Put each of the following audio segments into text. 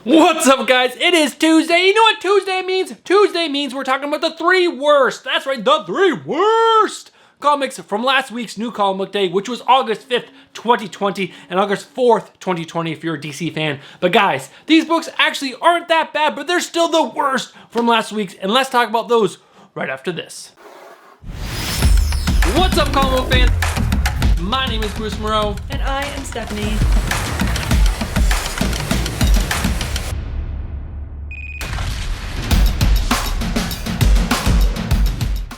What's up, guys? It is Tuesday. You know what Tuesday means? Tuesday means we're talking about the three worst. That's right, the three worst comics from last week's New Comic Book Day, which was August 5th, 2020, and August 4th, 2020 if you're a DC fan. But guys, these books actually aren't that bad, but they're still the worst from last week's, and let's talk about those right after this. What's up, comic book fans? My name is Bruce Moreau. And I am Stephanie.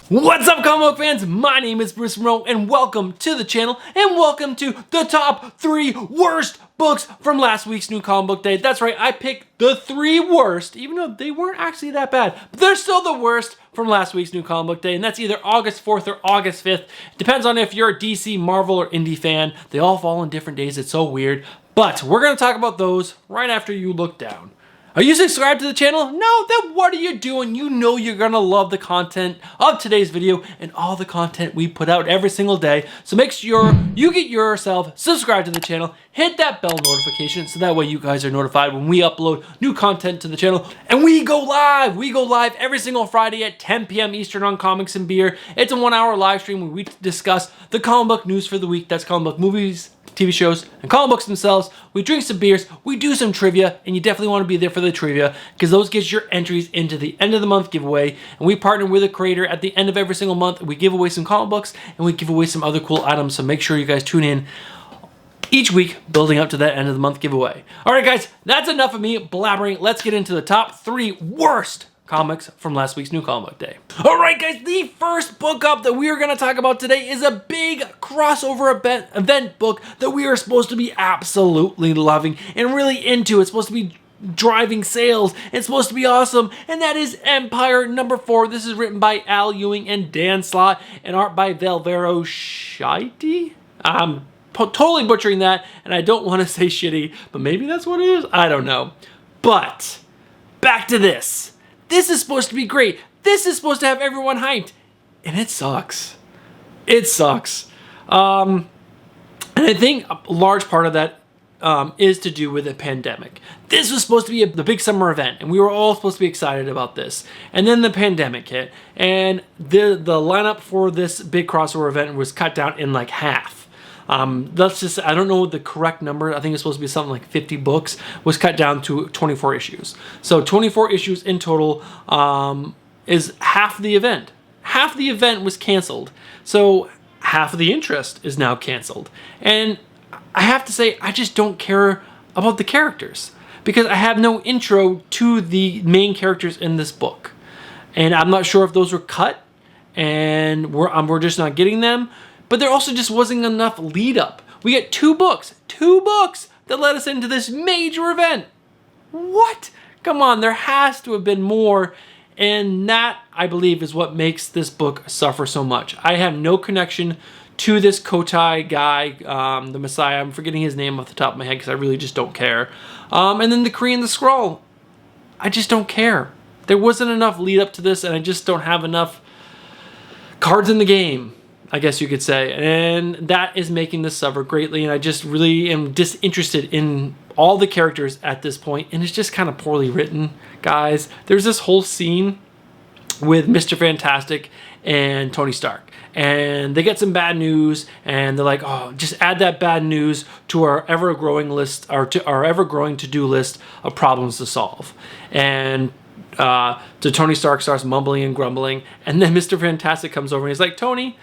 What's up, comic book fans? My name is Bruce Moreau, and welcome to the channel, and welcome to the top three worst books from last week's New Comic Book Day. That's right, I picked the three worst, even though they weren't actually that bad, but they're still the worst from last week's New Comic Book Day, and that's either August 4th or August 5th. It depends on if you're a DC, Marvel, or indie fan. They all fall on different days. It's so weird, but we're going to talk about those right after you look down. Are you subscribed to the channel? No, then what are you doing? You know you're gonna love the content of today's video and all the content we put out every single day. So make sure you get yourself subscribed to the channel, hit that bell notification so that way you guys are notified when we upload new content to the channel. And we go live! We go live every single Friday at 10 p.m. Eastern on Comics and Beer. It's a 1-hour live stream where we discuss the comic book news for the week. That's comic book movies, TV shows, and comic books themselves. We drink some beers, we do some trivia, and you definitely want to be there for the trivia because those get your entries into the end of the month giveaway. And we partner with a creator at the end of every single month. We give away some comic books and we give away some other cool items. So make sure you guys tune in each week building up to that end of the month giveaway. All right, guys, that's enough of me blabbering. Let's get into the top three worst comics from last week's New Comic Book Day. All right, guys, the first book up that we are going to talk about today is a big crossover event book that we are supposed to be absolutely loving and really into. It's supposed to be driving sales. It's supposed to be awesome, and that is Empire #4. This is written by Al Ewing and Dan Slott, and art by Alvaro Scheiti. I'm totally butchering that, and I don't want to say shitty, but maybe that's what it is. I don't know. But back to this. This is supposed to be great. This is supposed to have everyone hyped. And it sucks. It sucks. And I think a large part of that is to do with the pandemic. This was supposed to be the big summer event, and we were all supposed to be excited about this. And then the pandemic hit, and the lineup for this big crossover event was cut down in like half. I don't know the correct number. I think it's supposed to be something like 50 books, was cut down to 24 issues. So 24 issues in total is half the event. Half the event was canceled. So half of the interest is now canceled. And I have to say, I just don't care about the characters because I have no intro to the main characters in this book. And I'm not sure if those were cut and we're just not getting them. But there also just wasn't enough lead up. We get two books that led us into this major event. What? Come on, there has to have been more. And that, I believe, is what makes this book suffer so much. I have no connection to this Kotai guy, the Messiah. I'm forgetting his name off the top of my head because I really just don't care. And then the Kree and the Skrull. I just don't care. There wasn't enough lead up to this, and I just don't have enough cards in the game, I guess you could say, and that is making this suffer greatly, and I just really am disinterested in all the characters at this point, and it's just kind of poorly written, guys. There's this whole scene with Mr. Fantastic and Tony Stark, and they get some bad news, and they're like, oh, just add that bad news to our ever-growing list, or to our ever-growing to-do list of problems to solve. And so Tony Stark starts mumbling and grumbling, and then Mr. Fantastic comes over and he's like, Tony,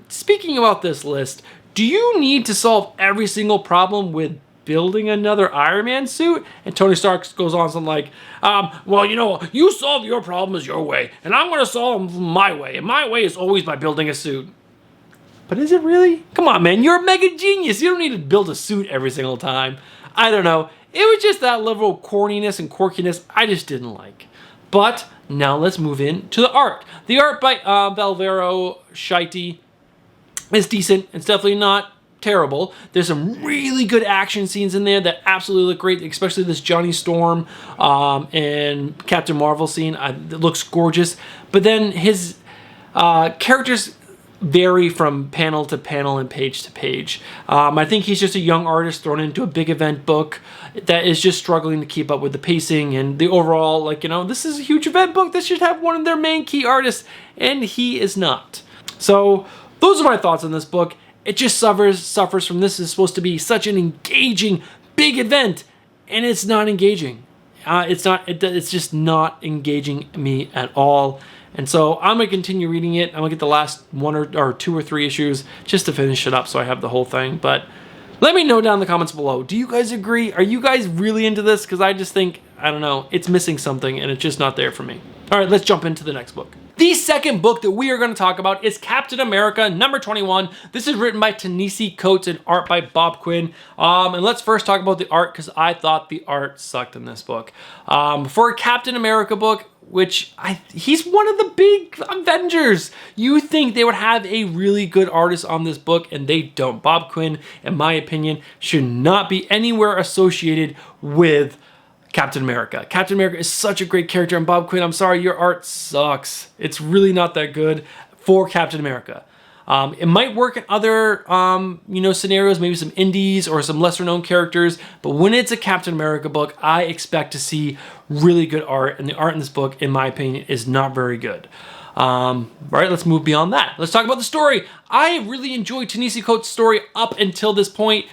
speaking about this list, do you need to solve every single problem with building another Iron Man suit? And Tony Stark goes on something like, well, you know, you solve your problems your way, and I'm going to solve them my way, and my way is always by building a suit. But is it really? Come on, man, you're a mega genius. You don't need to build a suit every single time. I don't know. It was just that level of corniness and quirkiness I just didn't like. But now let's move in to the art. The art by Alvaro Scheiti is decent. It's definitely not terrible. There's some really good action scenes in there that absolutely look great, especially this Johnny Storm and Captain Marvel scene. It looks gorgeous. But then his characters vary from panel to panel and page to page. I think he's just a young artist thrown into a big event book that is just struggling to keep up with the pacing and the overall, like, you know, this is a huge event book. This should have one of their main key artists, and he is not. So those are my thoughts on this book. It just suffers from this is supposed to be such an engaging big event, and it's not engaging. It's just not engaging me at all. And so I'm going to continue reading it. I'm going to get the last one or two or three issues just to finish it up so I have the whole thing. But let me know down in the comments below. Do you guys agree? Are you guys really into this? Because I just think, I don't know, it's missing something and it's just not there for me. All right, let's jump into the next book. The second book that we are going to talk about is Captain America number 21. This is written by Ta-Nehisi Coates and art by Bob Quinn. And let's first talk about the art because I thought the art sucked in this book. For a Captain America book, which he's one of the big Avengers. You think they would have a really good artist on this book, and they don't. Bob Quinn, in my opinion, should not be anywhere associated with Captain America. Captain America is such a great character, and Bob Quinn, I'm sorry, your art sucks. It's really not that good for Captain America. It might work in other, scenarios, maybe some indies or some lesser known characters, but when it's a Captain America book, I expect to see really good art, and the art in this book, in my opinion, is not very good. All right, let's move beyond that. Let's talk about the story. I really enjoyed Ta-Nehisi Coates' story up until this point.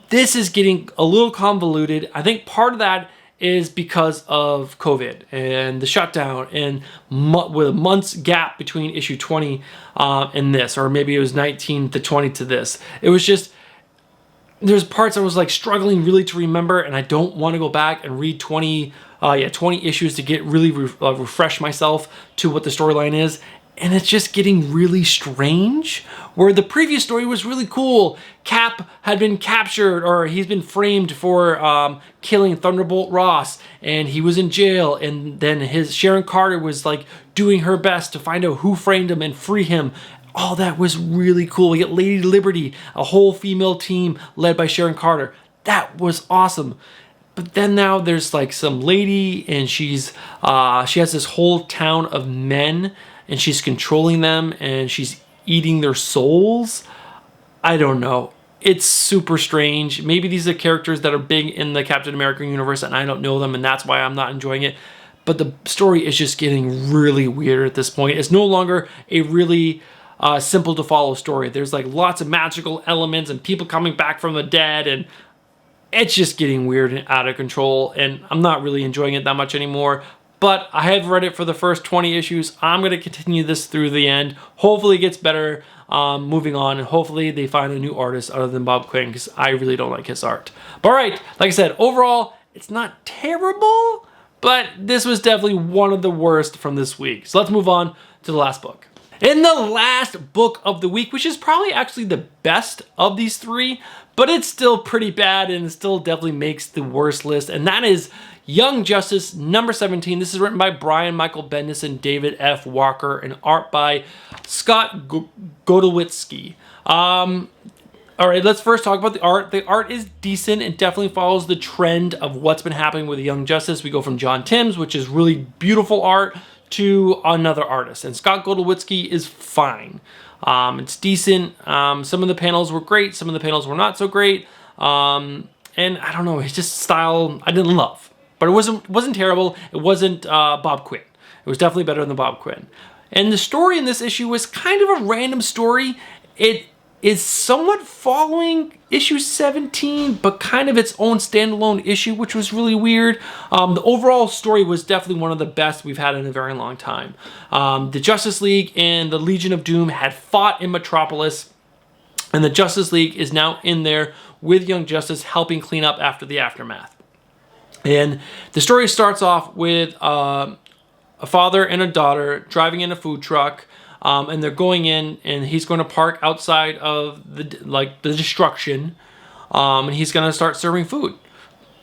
This is getting a little convoluted. I think part of that is because of COVID and the shutdown and with a month's gap between issue 20 and this, or maybe it was 19 to 20 to this. It was just, there's parts I was like struggling really to remember, and I don't want to go back and read 20 issues to get really refresh myself to what the storyline is. And it's just getting really strange, where the previous story was really cool. Cap had been captured, or he's been framed for killing Thunderbolt Ross, and he was in jail, and then Sharon Carter was like doing her best to find out who framed him and free him. All that was really cool. We get Lady Liberty, a whole female team led by Sharon Carter. That was awesome. But then now there's like some lady, and she has this whole town of men, and she's controlling them, and she's eating their souls. I don't know. It's super strange. Maybe these are characters that are big in the Captain America universe, and I don't know them, and that's why I'm not enjoying it. But the story is just getting really weird at this point. It's no longer a really simple to follow story. There's like lots of magical elements and people coming back from the dead, and it's just getting weird and out of control, and I'm not really enjoying it that much anymore. But I have read it for the first 20 issues. I'm going to continue this through the end. Hopefully it gets better moving on, and hopefully they find a new artist other than Bob Quinn, because I really don't like his art. But all right, like I said, overall, it's not terrible, but this was definitely one of the worst from this week. So let's move on to the last book. In the last book of the week, which is probably actually the best of these three, but it's still pretty bad and it still definitely makes the worst list, and that is Young Justice number 17. This is written by Brian Michael Bendis and David F. Walker, and art by Scott Godowitsky. All right, let's first talk about the art. The art is decent. It definitely follows the trend of what's been happening with Young Justice. We go from John Timms, which is really beautiful art, to another artist, and Scott Godowitsky is fine. It's decent. Some of the panels were great. Some of the panels were not so great. And I don't know, his just style I didn't love. But it wasn't terrible. It wasn't Bob Quinn. It was definitely better than Bob Quinn. And the story in this issue was kind of a random story. It is somewhat following issue 17, but kind of its own standalone issue, which was really weird. The overall story was definitely one of the best we've had in a very long time. The Justice League and the Legion of Doom had fought in Metropolis, and the Justice League is now in there with Young Justice helping clean up after the aftermath. And the story starts off with a father and a daughter driving in a food truck, and they're going in, and he's going to park outside of the destruction, and he's going to start serving food.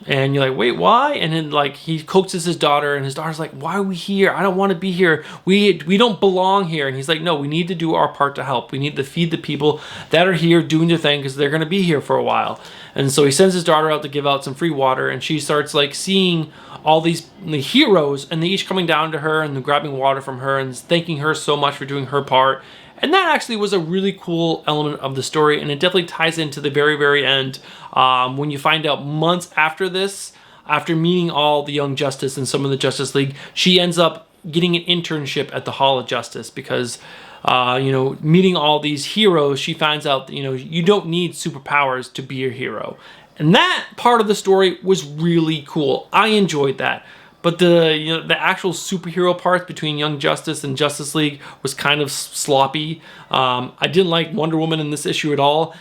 And you're like, wait, why? And then like he coaxes his daughter, and his daughter's like, why are we here? I don't want to be here. We don't belong here. And he's like, no, we need to do our part to help. We need to feed the people that are here doing their thing, because they're going to be here for a while. And so he sends his daughter out to give out some free water, and she starts like seeing all the heroes, and they each coming down to her and grabbing water from her and thanking her so much for doing her part. And that actually was a really cool element of the story, and it definitely ties into the very, very end when you find out months after this, after meeting all the Young Justice and some of the Justice League, she ends up getting an internship at the Hall of Justice because, you know, meeting all these heroes, she finds out that, you know, you don't need superpowers to be a hero. And that part of the story was really cool. I enjoyed that. But the actual superhero parts between Young Justice and Justice League was kind of sloppy. I didn't like Wonder Woman in this issue at all.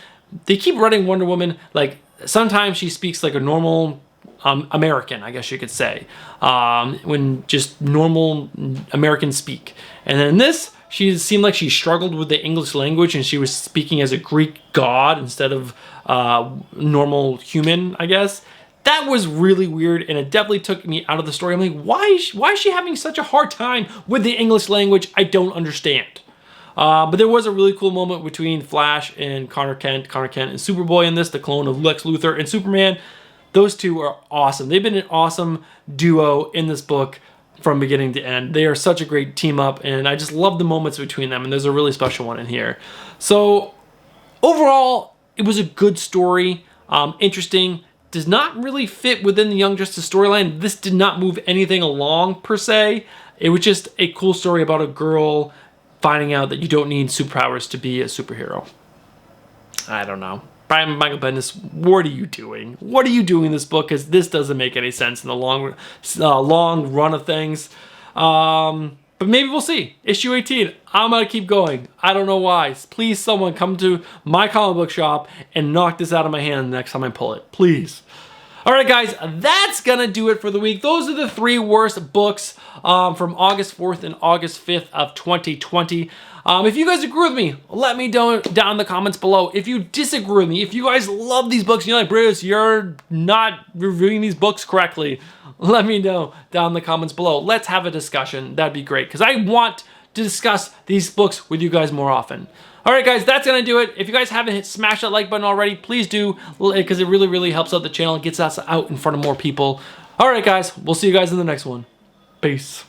They keep running Wonder Woman, like, sometimes she speaks like a normal American, I guess you could say, when just normal Americans speak. And then in this, she seemed like she struggled with the English language and she was speaking as a Greek god instead of normal human, I guess. That was really weird, and it definitely took me out of the story. I'm like, why is she having such a hard time with the English language? I don't understand. But there was a really cool moment between Flash and Connor Kent and Superboy in this, the clone of Lex Luthor and Superman. Those two are awesome. They've been an awesome duo in this book from beginning to end. They are such a great team up, and I just love the moments between them, and there's a really special one in here. So overall, it was a good story, interesting. Does not really fit within the Young Justice storyline. This did not move anything along per se. It was just a cool story about a girl finding out that you don't need superpowers to be a superhero. I don't know. Brian Michael Bendis, what are you doing? What are you doing in this book? Because this doesn't make any sense in the long run of things. But maybe we'll see. Issue 18. I'm going to keep going. I don't know why. Please, someone come to my comic book shop and knock this out of my hand the next time I pull it. Please. All right, guys. That's going to do it for the week. Those are the 3 worst books from August 4th and August 5th of 2020. If you guys agree with me, let me know down in the comments below. If you disagree with me, if you guys love these books, you're like, Bruce, you're not reviewing these books correctly, let me know down in the comments below. Let's have a discussion. That'd be great, because I want to discuss these books with you guys more often. All right, guys, that's going to do it. If you guys haven't smashed that like button already, please do, because it really, really helps out the channel. It gets us out in front of more people. All right, guys, we'll see you guys in the next one. Peace.